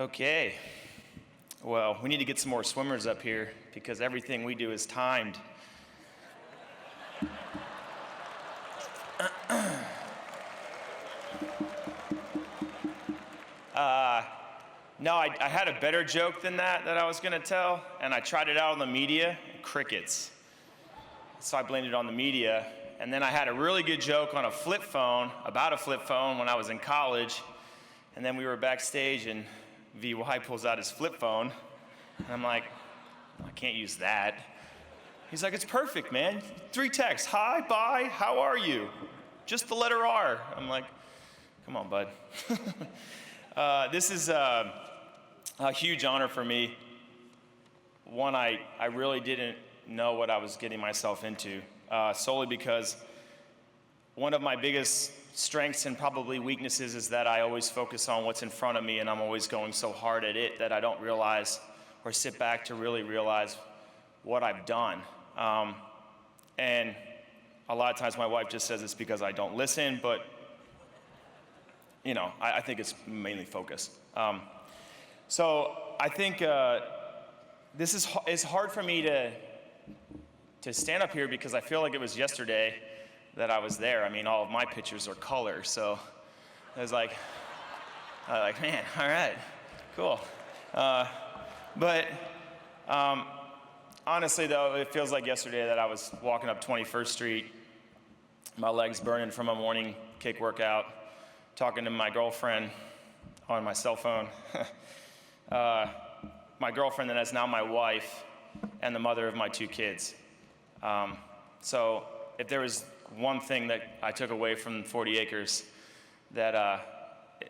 Okay. Well, we need to get some more swimmers up here because everything we do is timed. No, I had a better joke than that I was going to tell, and I tried it out on the media, crickets. So I blamed it on the media. And then I had a really good joke on a flip phone, about a flip phone when I was in college. And then we were backstage, and VY pulls out his flip phone. And I'm like, I can't use that. He's like, it's perfect, man. 3 texts, hi, bye, how are you? Just the letter R. I'm like, come on, bud. This is a huge honor for me. One, I really didn't know what I was getting myself into, solely because one of my biggest strengths and probably weaknesses is that I always focus on what's in front of me, and I'm always going so hard at it that I don't realize or sit back to really realize what I've done. And a lot of times my wife just says it's because I don't listen, but you know, I think it's mainly focus. So I think it's hard for me to stand up here because I feel like it was yesterday that I was there. I mean, all of my pictures are color, so I was like, man, all right, cool. But honestly, though, it feels like yesterday that I was walking up 21st Street, my legs burning from a morning kick workout, talking to my girlfriend on my cell phone. My girlfriend that is now my wife and the mother of my 2 kids. So if there was one thing that I took away from 40 Acres that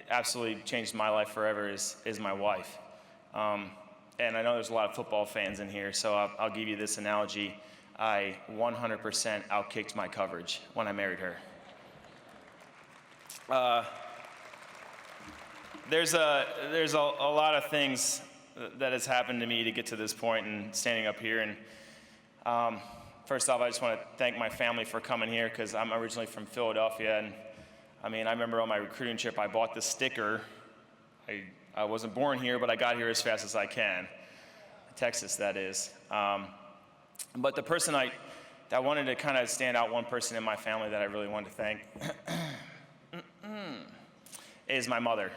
absolutely changed my life forever is my wife. And I know there's a lot of football fans in here, so I'll give you this analogy. I 100% outkicked my coverage when I married her. There's a lot of things that has happened to me to get to this point and standing up here. And first off, I just want to thank my family for coming here because I'm originally from Philadelphia. And I mean, I remember on my recruiting trip, I bought the sticker. I wasn't born here, but I got here as fast as I can. Texas, that is. But the person I wanted to kind of stand out, one person in my family that I really wanted to thank is my mother.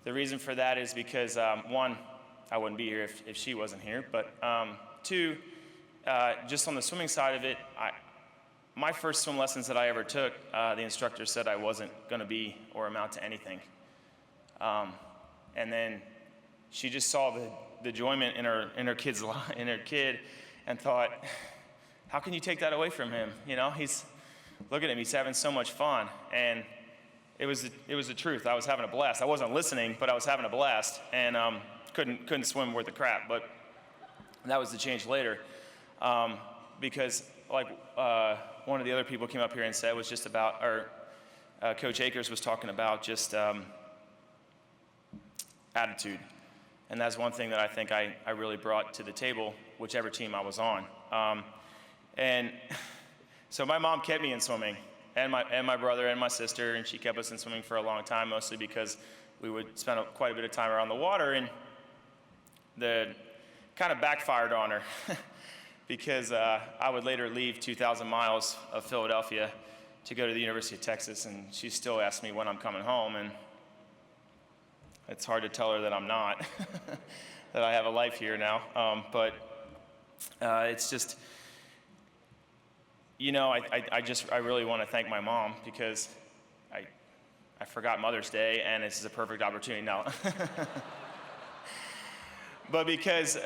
The reason for that is because, one, I wouldn't be here if she wasn't here, but 2, just on the swimming side of it, my first swim lessons that I ever took, the instructor said I wasn't going to be or amount to anything. And then she just saw the enjoyment in her kid and thought, how can you take that away from him? You know, look at him, he's having so much fun. And it was the truth. I was having a blast. I wasn't listening, but I was having a blast, and couldn't swim worth a crap. But that was the change later, because like one of the other people came up here and said was just about, or Coach Akers was talking about just attitude, and that's one thing that I think I really brought to the table, whichever team I was on. And so my mom kept me in swimming. And my brother and my sister, and she kept us in swimming for a long time, mostly because we would spend quite a bit of time around the water, and the kind of backfired on her because I would later leave 2,000 miles of Philadelphia to go to the University of Texas, and she still asks me when I'm coming home, and it's hard to tell her that I'm not, that I have a life here now, but it's just, you know, I really want to thank my mom because I forgot Mother's Day, and this is a perfect opportunity now. But because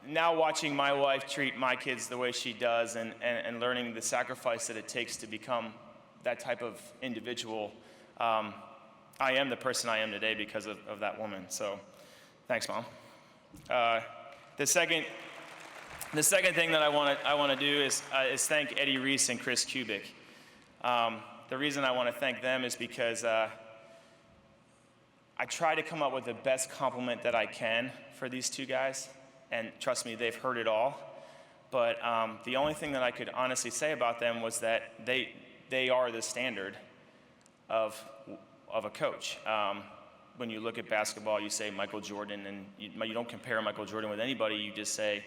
now watching my wife treat my kids the way she does and learning the sacrifice that it takes to become that type of individual, I am the person I am today because of that woman. So thanks, Mom. The second thing that I want to do is thank Eddie Reese and Chris Kubik. The reason I want to thank them is because I try to come up with the best compliment that I can for these 2 guys, and trust me, they've heard it all. But the only thing that I could honestly say about them was that they are the standard of a coach. when you look at basketball, you say Michael Jordan, and you don't compare Michael Jordan with anybody. You just say,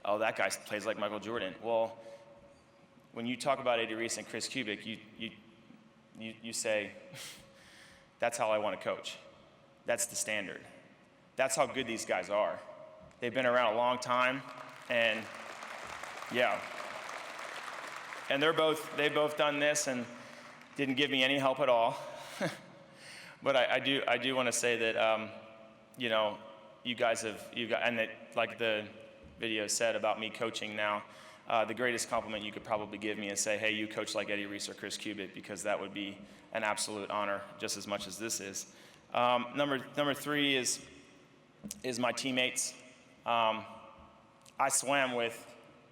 oh, that guy plays like Michael Jordan. Well, when you talk about Eddie Reese and Chris Kubik, you say, that's how I want to coach. That's the standard. That's how good these guys are. They've been around a long time, and yeah. And they've both done this and didn't give me any help at all. But I do want to say that, you guys and that, like the video said about me coaching now, the greatest compliment you could probably give me is say, hey, you coach like Eddie Reese or Chris Kubik, because that would be an absolute honor just as much as this is. Number 3 is my teammates. I swam with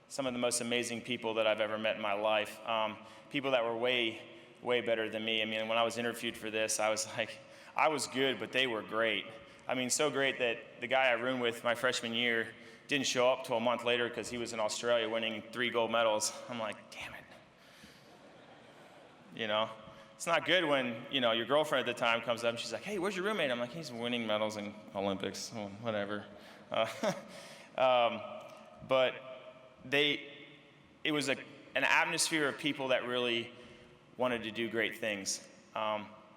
some of the most amazing people that I've ever met in my life. People that were way better than me. I mean, when I was interviewed for this, I was like, I was good, but they were great. I mean, so great that the guy I roomed with my freshman year didn't show up till a month later because he was in Australia winning 3 gold medals. I'm like, damn it. It's not good when, your girlfriend at the time comes up and she's like, hey, where's your roommate? I'm like, he's winning medals in Olympics, whatever. But it was an atmosphere of people that really wanted to do great things.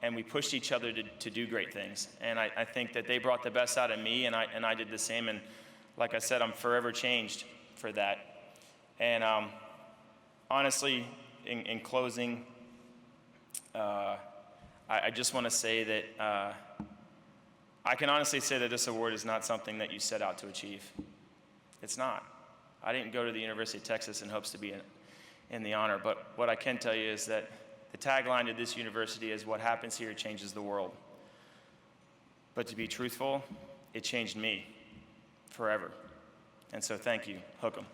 And we pushed each other to do great things. And I think that they brought the best out of me, and I did the same. And like I said, I'm forever changed for that. And honestly, in closing, I just want to say that I can honestly say that this award is not something that you set out to achieve. It's not. I didn't go to the University of Texas in hopes to be in the honor, but what I can tell you is that the tagline to this university is, what happens here changes the world. But to be truthful, it changed me forever. And so thank you. Hook 'em.